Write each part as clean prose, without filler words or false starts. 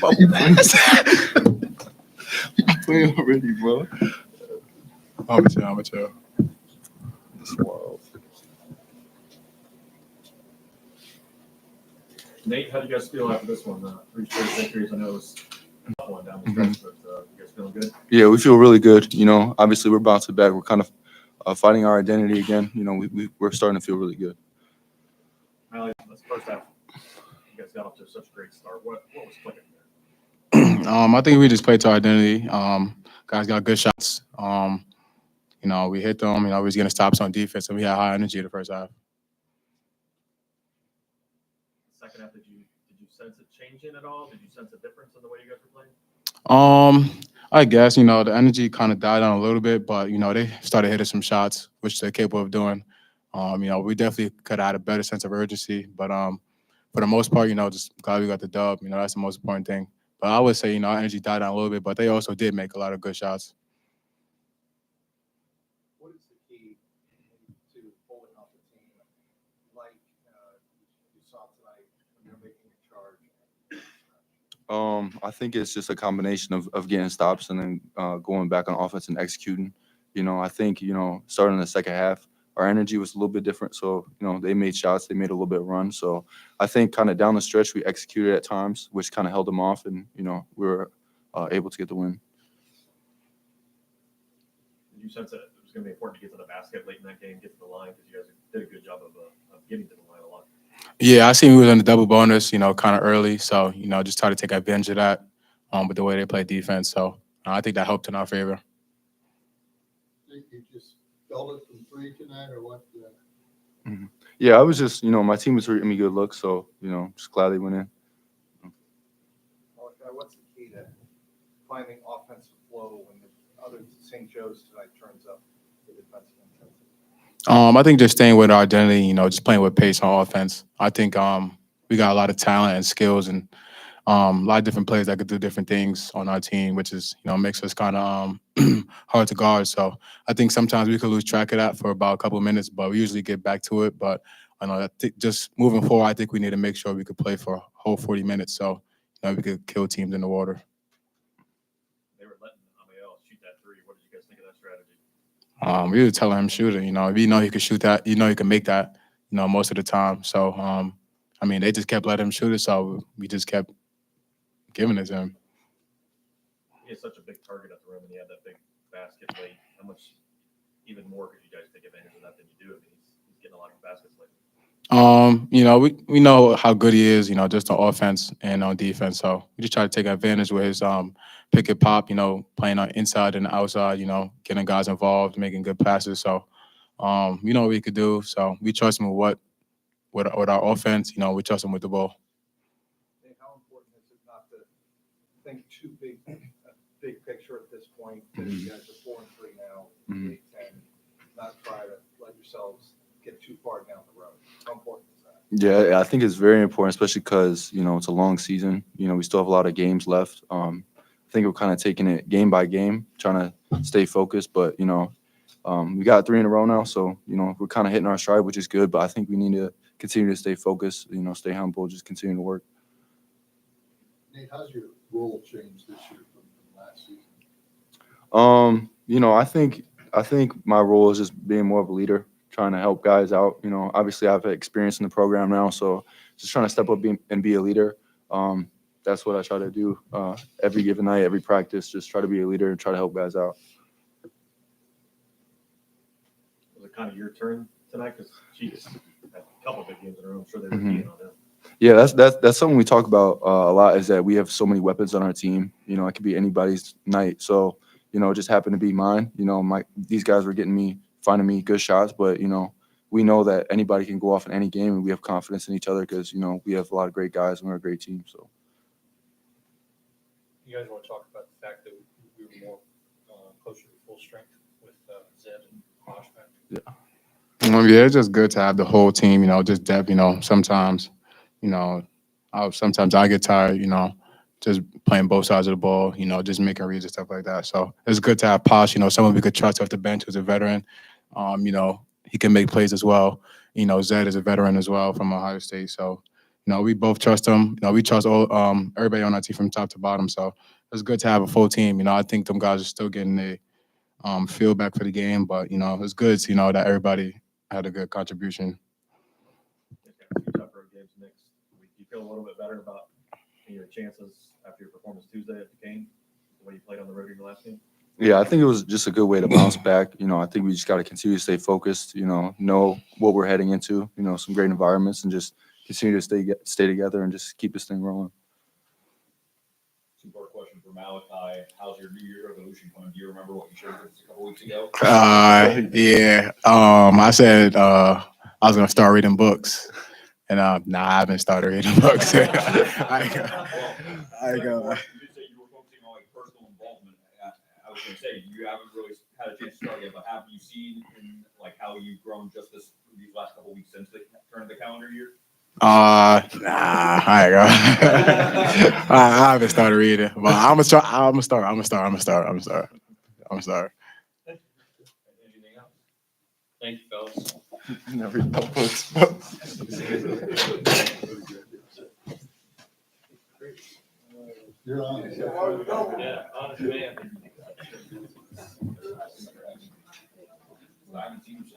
You playing already, bro. I'm gonna tell. That's wild. Nate, how do you guys feel after this one? 3 straight victories. I know it was a tough one down the stretch, but you guys feeling good? Yeah, we feel really good. Obviously we're bouncing back. We're kind of finding our identity again. We're starting to feel really good. Mally, that's the first half. You guys got off to such a great start. What was clicking there? I think we just played to our identity. Guys got good shots. We hit them. We was getting stops on defense, and we had high energy the first half. Second half, did you sense a change in at all? Did you sense a difference in the way you guys were playing? I guess the energy kind of died down a little bit, but they started hitting some shots, which they're capable of doing. We definitely could have had a better sense of urgency, but for the most part, just glad we got the dub. That's the most important thing. But I would say, our energy died down a little bit, but they also did make a lot of good shots. What is the key to holding off the team like you saw tonight when you're making a charge? I think it's just a combination of getting stops and then going back on offense and executing. I think, starting in the second half, our energy was a little bit different. So, they made shots, they made a little bit of run. So I think kind of down the stretch, we executed at times, which kind of held them off. And, we were able to get the win. Did you sense that it was going to be important to get to the basket late in that game, get to the line? Because you guys did a good job of getting to the line a lot. Yeah, I seen we was in the double bonus, kind of early. So, just try to take advantage of that with the way they play defense. So I think that helped in our favor. You just felt it from 3 tonight, or what? Yeah, I was just, my team was giving me good looks. So, just glad they went in. What's the key to finding offensive flow when the other St. Joe's tonight turns up the defensive intensity? I think just staying with our identity, just playing with pace on offense. I think we got a lot of talent and skills and a lot of different players that could do different things on our team, which is, makes us kind of hard to guard. So I think sometimes we could lose track of that for about a couple of minutes, but we usually get back to it. But I think just moving forward, I think we need to make sure we could play for a whole 40 minutes so we could kill teams in the water. They were letting Amiel shoot that 3. What did you guys think of that strategy? We were telling him shoot it. If he could shoot that, he can make that, most of the time. So, they just kept letting him shoot it. So we just kept giving it to him. He has such a big target at the rim, and he had that big basket late. How much even more could you guys take advantage of that than you do? He's getting a lot of baskets late. We know how good he is, just on offense and on defense. So we just try to take advantage with his pick and pop, playing on inside and outside, getting guys involved, making good passes. So we know what he could do. So we trust him with our offense, we trust him with the ball. And how important is it not to think too big picture at this point? Because you guys are 4-3 now, Big Ten. Not try to let yourselves get too far down the road. How important is that? Yeah, I think it's very important, especially because, it's a long season. We still have a lot of games left. I think we're kind of taking it game by game, trying to stay focused. But, we got 3 in a row now. So, we're kind of hitting our stride, which is good. But I think we need to continue to stay focused, stay humble, just continue to work. Nate, how's your role changed this year from last season? I think my role is just being more of a leader, trying to help guys out. Obviously I have experience in the program now, so just trying to step up and be a leader. That's what I try to do every given night, every practice, just try to be a leader and try to help guys out. Was it kind of your turn tonight? Because Chiefs had a couple of big games in a row. I'm sure they were keying on him. Yeah, that's something we talk about a lot, is that we have so many weapons on our team. It could be anybody's night. So, it just happened to be mine. These guys were finding me good shots, but, we know that anybody can go off in any game, and we have confidence in each other because, we have a lot of great guys and we're a great team. So. You guys want to talk about the fact that we were more closer to full strength with Zed and Josh back? Yeah. Yeah, it's just good to have the whole team, just depth, sometimes, sometimes I get tired, just playing both sides of the ball, just making reads and stuff like that. So it's good to have Posh, someone we could trust off the bench who's a veteran. He can make plays as well. Zed is a veteran as well from Ohio State. So, we both trust him. We trust all everybody on our team from top to bottom. So it's good to have a full team. I think them guys are still getting the feel back for the game, but it's good to that everybody had a good contribution. It's got 2 tough road games next week. Do you feel a little bit better about your chances after your performance Tuesday at Duquesne, the way you played on the road in your last game? Yeah, I think it was just a good way to bounce back. I think we just got to continue to stay focused, know what we're heading into, some great environments, and just continue to stay together and just keep this thing rolling. 2-part question for Malachi. How's your New Year resolution coming? Do you remember what you shared with us a couple weeks ago? Yeah. I said I was gonna start reading books, and I haven't started reading books. You did say you were focusing on personal involvement. I was going to say you haven't really had a chance to start yet, but have you seen how you've grown just these last couple weeks since the turn of the calendar year? I haven't started reading, but I'm gonna start. Anything else? Thank you, fellas. Never read notebooks. You're on. Yeah, honest man. I haven't seen you since.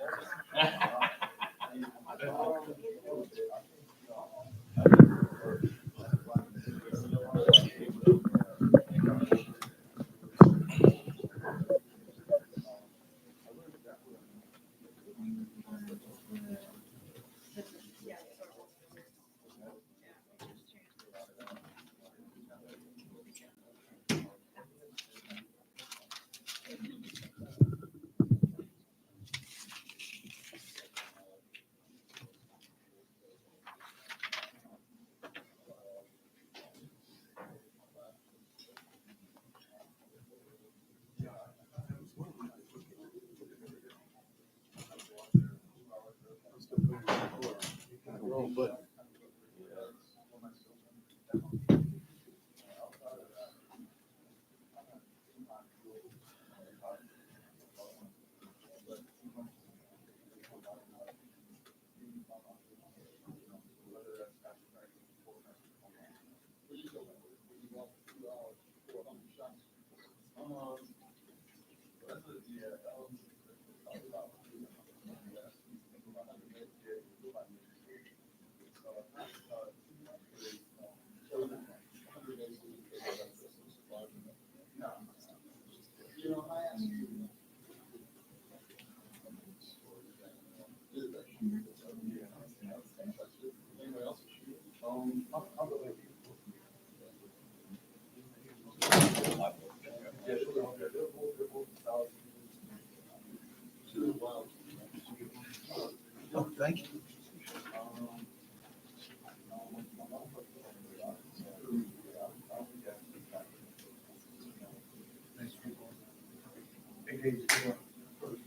Thank you.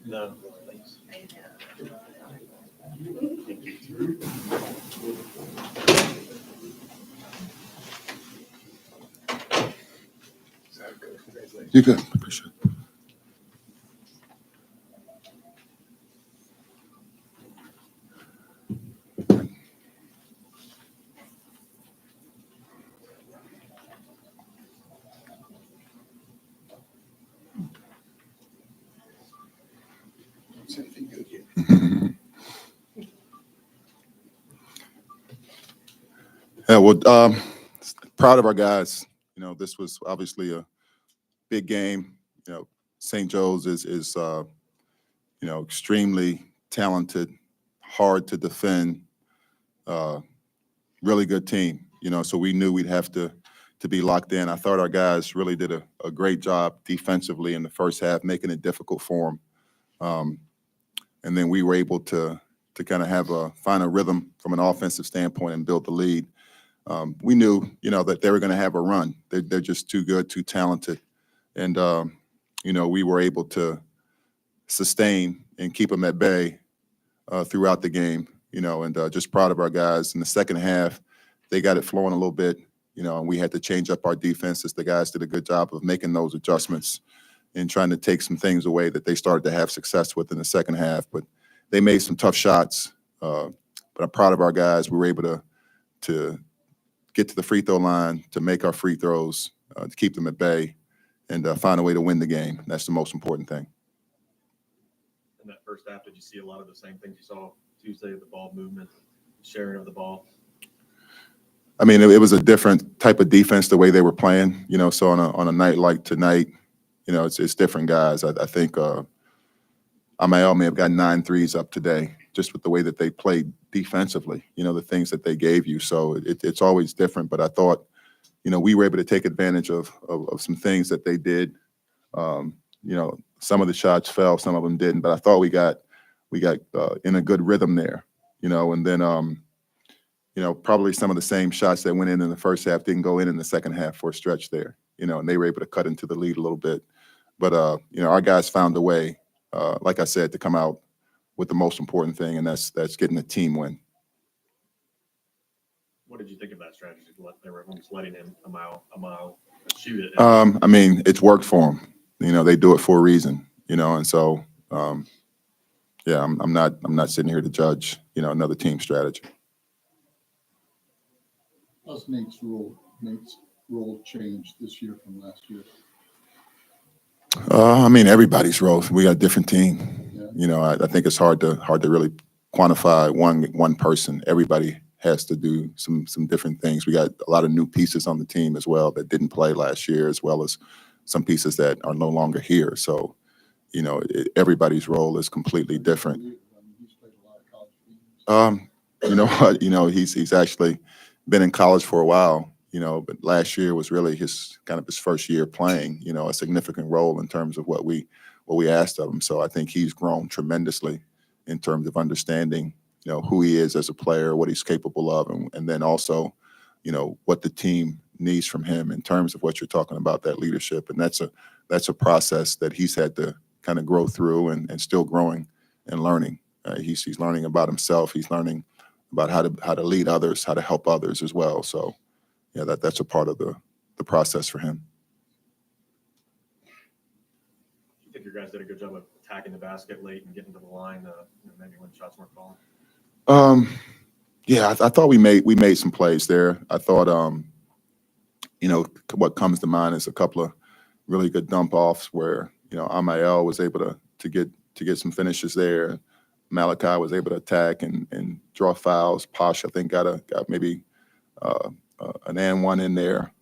No. You good. Appreciate it. Yeah, well, proud of our guys. This was obviously a big game. St. Joe's is extremely talented, hard to defend, really good team. So we knew we'd have to be locked in. I thought our guys really did a great job defensively in the first half, making it difficult for them. And then we were able to kind of find a rhythm from an offensive standpoint and build the lead. We knew, that they were going to have a run. They're just too good, too talented. And, we were able to sustain and keep them at bay throughout the game, and just proud of our guys. In the second half, they got it flowing a little bit, and we had to change up our defenses. The guys did a good job of making those adjustments and trying to take some things away that they started to have success with in the second half. But they made some tough shots. But I'm proud of our guys. We were able to get to the free throw line, to make our free throws, to keep them at bay, and find a way to win the game. That's the most important thing. In that first half, did you see a lot of the same things you saw Tuesday, the ball movement, sharing of the ball? I mean, it was a different type of defense the way they were playing. So on a night like tonight, it's different guys. I think Amael may have got 9 threes up today, just with the way that they played defensively. The things that they gave you. So it's always different. But I thought, we were able to take advantage of some things that they did. Some of the shots fell, some of them didn't. But I thought we got in a good rhythm there. And then probably some of the same shots that went in the first half didn't go in the second half for a stretch there. And they were able to cut into the lead a little bit. But our guys found a way, like I said, to come out with the most important thing, and that's getting a team win. What did you think of that strategy? They were almost letting him a mile shoot it. I mean, it's worked for them. They do it for a reason. And so yeah, I'm not sitting here to judge another team strategy. How's Nate's role changed this year from last year? I mean, everybody's role. We got a different team. Yeah. I think it's hard to really quantify one person. Everybody has to do some different things. We got a lot of new pieces on the team as well that didn't play last year, as well as some pieces that are no longer here. So, everybody's role is completely different. He's played a lot of college games. You know what? He's actually been in college for a while. But last year was really his first year playing. A significant role in terms of what we asked of him. So I think he's grown tremendously in terms of understanding, who he is as a player, what he's capable of, and then also, what the team needs from him in terms of what you're talking about, that leadership. And that's a process that he's had to kind of grow through and still growing and learning. He's learning about himself. He's learning about how to lead others, how to help others as well. So yeah, that's a part of the process for him. You think your guys did a good job of attacking the basket late and getting to the line, maybe when shots weren't falling? Yeah, I thought we made some plays there. I thought, what comes to mind is a couple of really good dump offs where Amael was able to get some finishes there. Malachi was able to attack and draw fouls. Posh, I think, got maybe an and one in there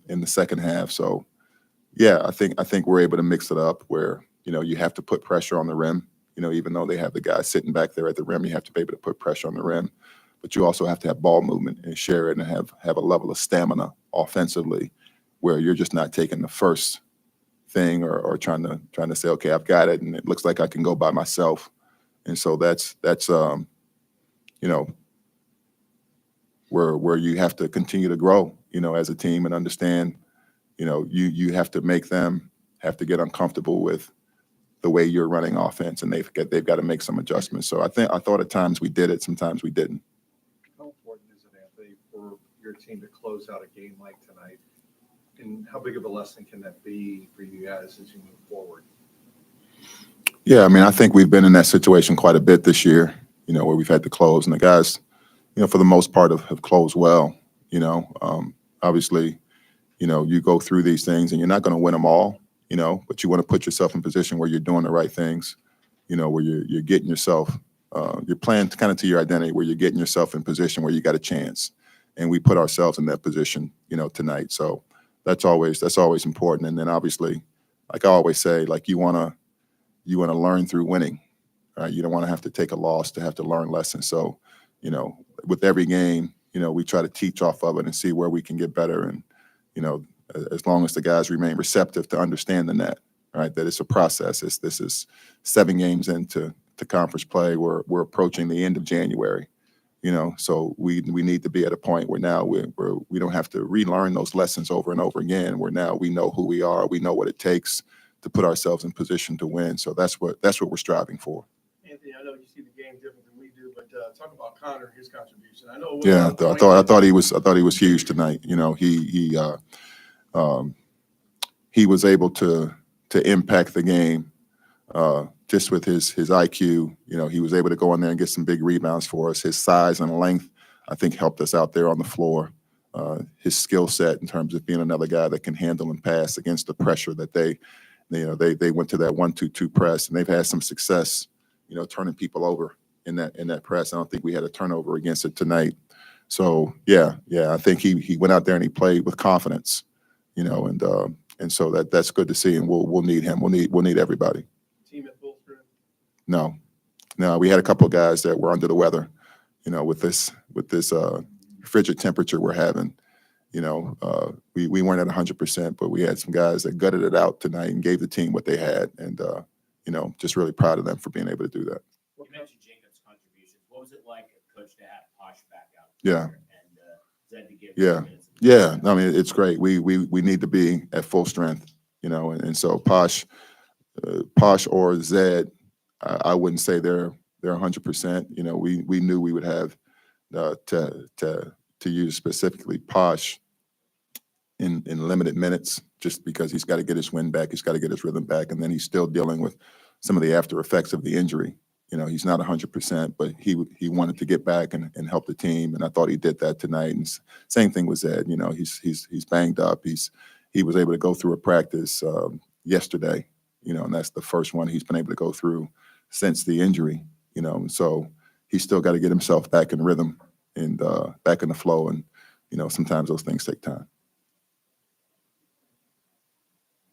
in the second half. So yeah, I think we're able to mix it up where you have to put pressure on the rim. Even though they have the guys sitting back there at the rim, you have to be able to put pressure on the rim. But you also have to have ball movement and share it and have a level of stamina offensively where you're just not taking the first thing or trying to say, okay, I've got it and it looks like I can go by myself. And so that's where you have to continue to grow, as a team and understand, you have to make them have to get uncomfortable with the way you're running offense, and they've got to make some adjustments. So I thought at times we did it, sometimes we didn't. How important is it, Anthony, for your team to close out a game like tonight? And how big of a lesson can that be for you guys as you move forward? Yeah, I mean, I think we've been in that situation quite a bit this year, where we've had to close, and the guys, for the most part have closed well. Obviously, you go through these things and you're not going to win them all, but you want to put yourself in position where you're doing the right things, where you're getting yourself, you're playing kind of to your identity, where you're getting yourself in position where you got a chance. And we put ourselves in that position, tonight. So that's always important. And then obviously, like I always say, like you want to learn through winning, right? You don't want to have to take a loss to have to learn lessons. So, with every game, we try to teach off of it and see where we can get better. And, as long as the guys remain receptive to understanding that, right, that it's a process. This is 7 games into conference play. We're approaching the end of January, so we need to be at a point where now we don't have to relearn those lessons over and over again. Where now we know who we are, we know what it takes to put ourselves in position to win. So that's what we're striving for. Anthony, I know you see the game different than we do, but talk about Connor and his contribution. I know. Yeah, I thought he was huge tonight. He was able to impact the game just with his IQ. He was able to go in there and get some big rebounds for us. His size and length I think helped us out there on the floor. His skill set in terms of being another guy that can handle and pass against the pressure that they went to that 1-2-2 press, and they've had some success, turning people over in that press. I don't think we had a turnover against it tonight. So yeah, I think he went out there and he played with confidence, and so that's good to see. And we'll need him. We'll need everybody. Team at full strength. No, we had a couple of guys that were under the weather, with this frigid temperature we're having. We weren't at 100%, but we had some guys that gutted it out tonight and gave the team what they had, and just really proud of them for being able to do that. You mentioned Jacob's contributions. What was it like, Coach, to have Posh back out? Yeah. And Zed to give. Yeah. Yeah, I mean, it's great. We need to be at full strength, and so Posh or Zed, I wouldn't say they're 100%. We knew we would have to use specifically Posh in limited minutes, just because he's got to get his wind back, he's got to get his rhythm back, and then he's still dealing with some of the after effects of the injury. He's not 100%, but he wanted to get back and help the team, and I thought he did that tonight. And same thing with Zed. He's banged up. He was able to go through a practice yesterday, and that's the first one he's been able to go through since the injury. So he's still got to get himself back in rhythm and back in the flow, and sometimes those things take time.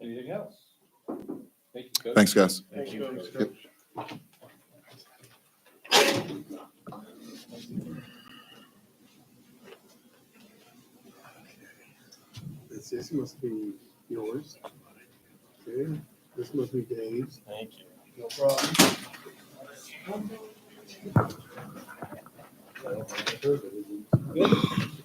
Anything else? Thank you, Coach. Thanks, guys. Thanks, Coach. Yep. This must be yours. Okay. This must be Dave's. Thank you. No problem. Well, I heard it isn't.